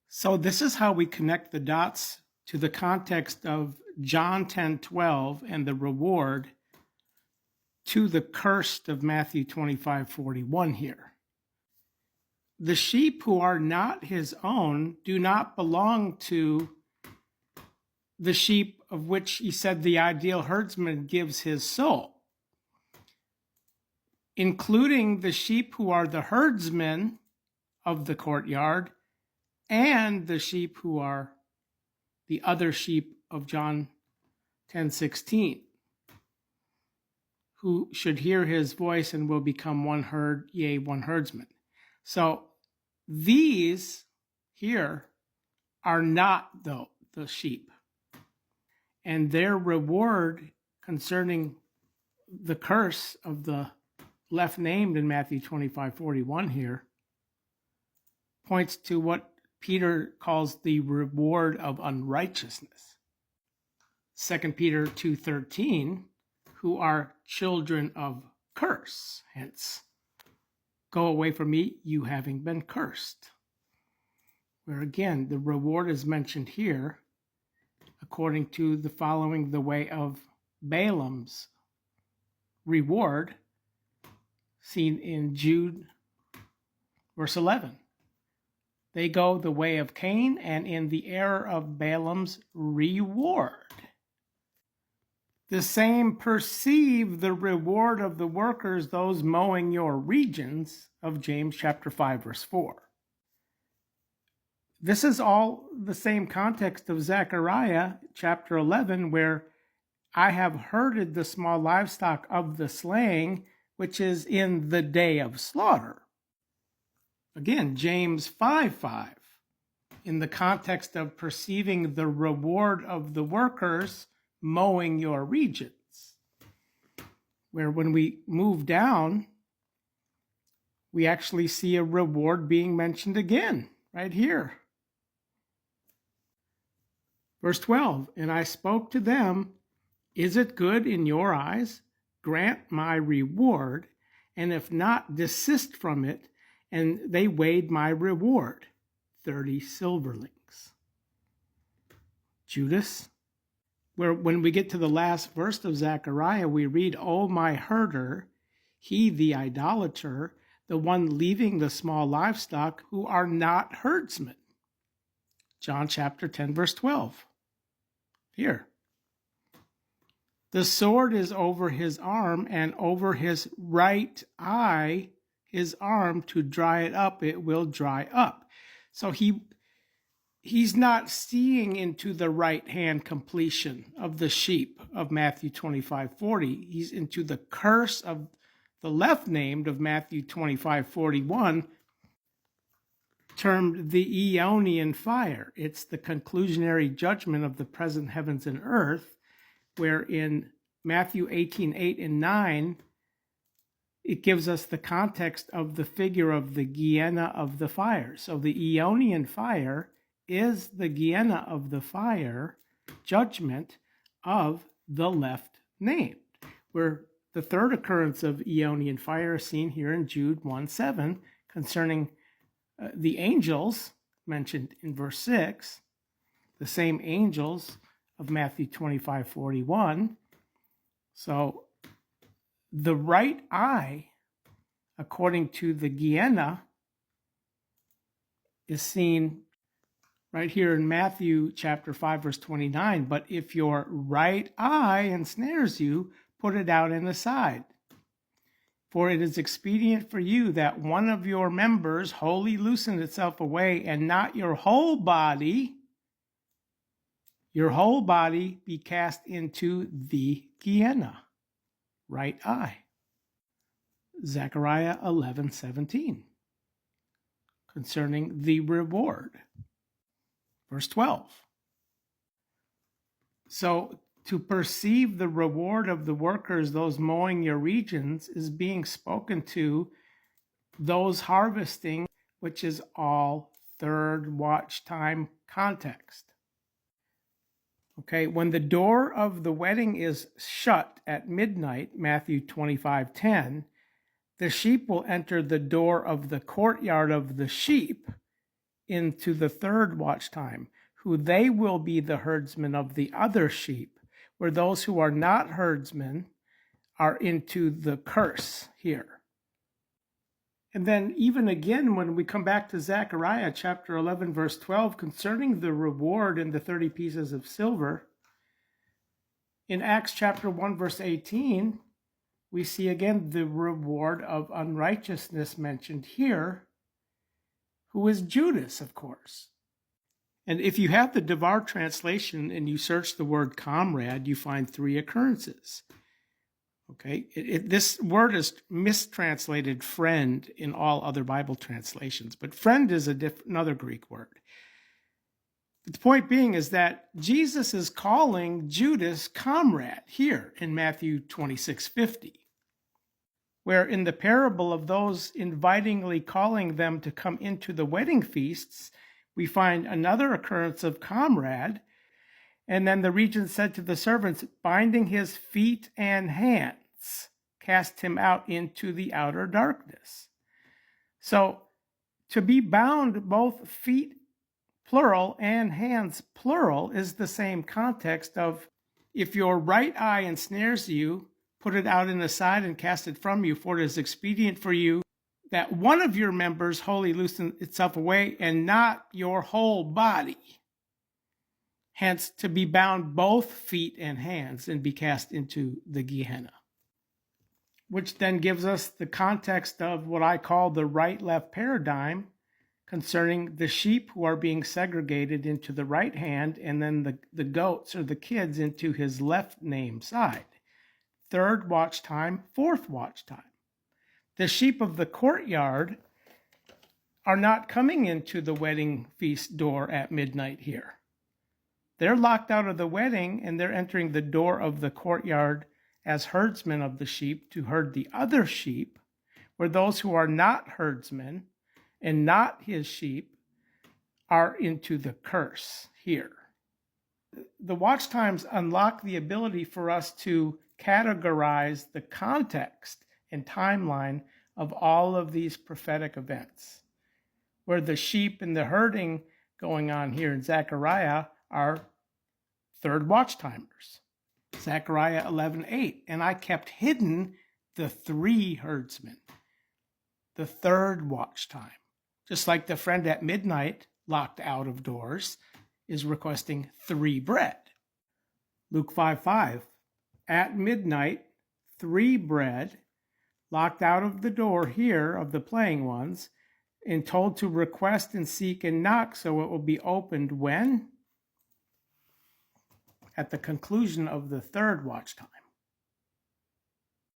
So this is how we connect the dots to the context of John 10:12 and the reward to the curse of Matthew 25:41 here. The sheep who are not his own do not belong to the sheep of which he said the ideal herdsman gives his soul, including the sheep who are the herdsmen of the courtyard and the sheep who are the other sheep of John 10:16, who should hear his voice and will become one herd, yea, one herdsman. So these here are not the sheep, and their reward concerning the curse of the left named in Matthew 25:41 here points to what Peter calls the reward of unrighteousness. 2 Peter 2:13, who are children of curse, hence, go away from me, you having been cursed. Where again, the reward is mentioned here according to the following the way of Balaam's reward, seen in Jude, verse 11. They go the way of Cain and in the error of Balaam's reward. The same perceive the reward of the workers, those mowing your regions, of James chapter 5, verse 4. This is all the same context of Zechariah chapter 11, where I have herded the small livestock of the slaying, which is in the day of slaughter. Again, James 5:5, in the context of perceiving the reward of the workers mowing your regions, where when we move down, we actually see a reward being mentioned again, right here. Verse 12, and I spoke to them, is it good in your eyes? Grant my reward, and if not, desist from it. And they weighed my reward, 30 silverlings. Judas, where when we get to the last verse of Zechariah, we read, O my herder, he the idolater, the one leaving the small livestock, who are not herdsmen. John chapter 10, verse 12. Here. The sword is over his arm, and over his right eye, his arm, to dry it up, it will dry up. So he's not seeing into the right hand completion of the sheep of Matthew 25:40. He's into the curse of the left named of Matthew 25:41, termed the Aeonian fire. It's the conclusionary judgment of the present heavens and earth, where in Matthew 18:8 and 9, it gives us the context of the figure of the Gehenna of the fire. So the Aeonian fire is the Gehenna of the fire judgment of the left named, where the third occurrence of Aeonian fire is seen here in Jude 1:7 concerning the angels mentioned in verse 6, the same angels of Matthew 25:41. So the right eye, according to the Gehenna, is seen right here in Matthew chapter 5, verse 29. But if your right eye ensnares you, put it out and aside. For it is expedient for you that one of your members wholly loosen itself away, and not your whole body be cast into the Gehenna. Right eye. Zechariah 11:17, concerning the reward. Verse 12. So to perceive the reward of the workers, those mowing your regions, is being spoken to those harvesting, which is all third watch time context. Okay, when the door of the wedding is shut at midnight, Matthew 25:10, the sheep will enter the door of the courtyard of the sheep into the third watch time, who they will be the herdsmen of the other sheep, where those who are not herdsmen are into the curse here. And then even again, when we come back to Zechariah chapter 11, verse 12, concerning the reward in the 30 pieces of silver, in Acts chapter 1, verse 18, we see again the reward of unrighteousness mentioned here, who is Judas, of course. And if you have the Devar translation and you search the word comrade, you find 3 occurrences. Okay, this word is mistranslated friend in all other Bible translations, but friend is another Greek word. But the point being is that Jesus is calling Judas comrade here in Matthew 26:50, where in the parable of those invitingly calling them to come into the wedding feasts, we find another occurrence of comrade. And then the regent said to the servants, binding his feet and hands, cast him out into the outer darkness. So to be bound both feet plural and hands plural is the same context of, if your right eye ensnares you, put it out in the side and cast it from you, for it is expedient for you that one of your members wholly loosen itself away and not your whole body. Hence, to be bound both feet and hands and be cast into the Gehenna. Which then gives us the context of what I call the right-left paradigm concerning the sheep who are being segregated into the right hand, and then the goats or the kids into his left name side. Third watch time, fourth watch time. The sheep of the courtyard are not coming into the wedding feast door at midnight here. They're locked out of the wedding, and they're entering the door of the courtyard as herdsmen of the sheep to herd the other sheep, where those who are not herdsmen and not his sheep are into the curse here. The watch times unlock the ability for us to categorize the context and timeline of all of these prophetic events, where the sheep and the herding going on here in Zechariah are third watch timers. Zechariah 11:8, and I kept hidden the 3 herdsmen, the third watch time. Just like the friend at midnight, locked out of doors, is requesting 3 bread. Luke 5:5, at midnight, 3 bread, locked out of the door here of the playing ones, and told to request and seek and knock, so it will be opened when? At the conclusion of the third watch time.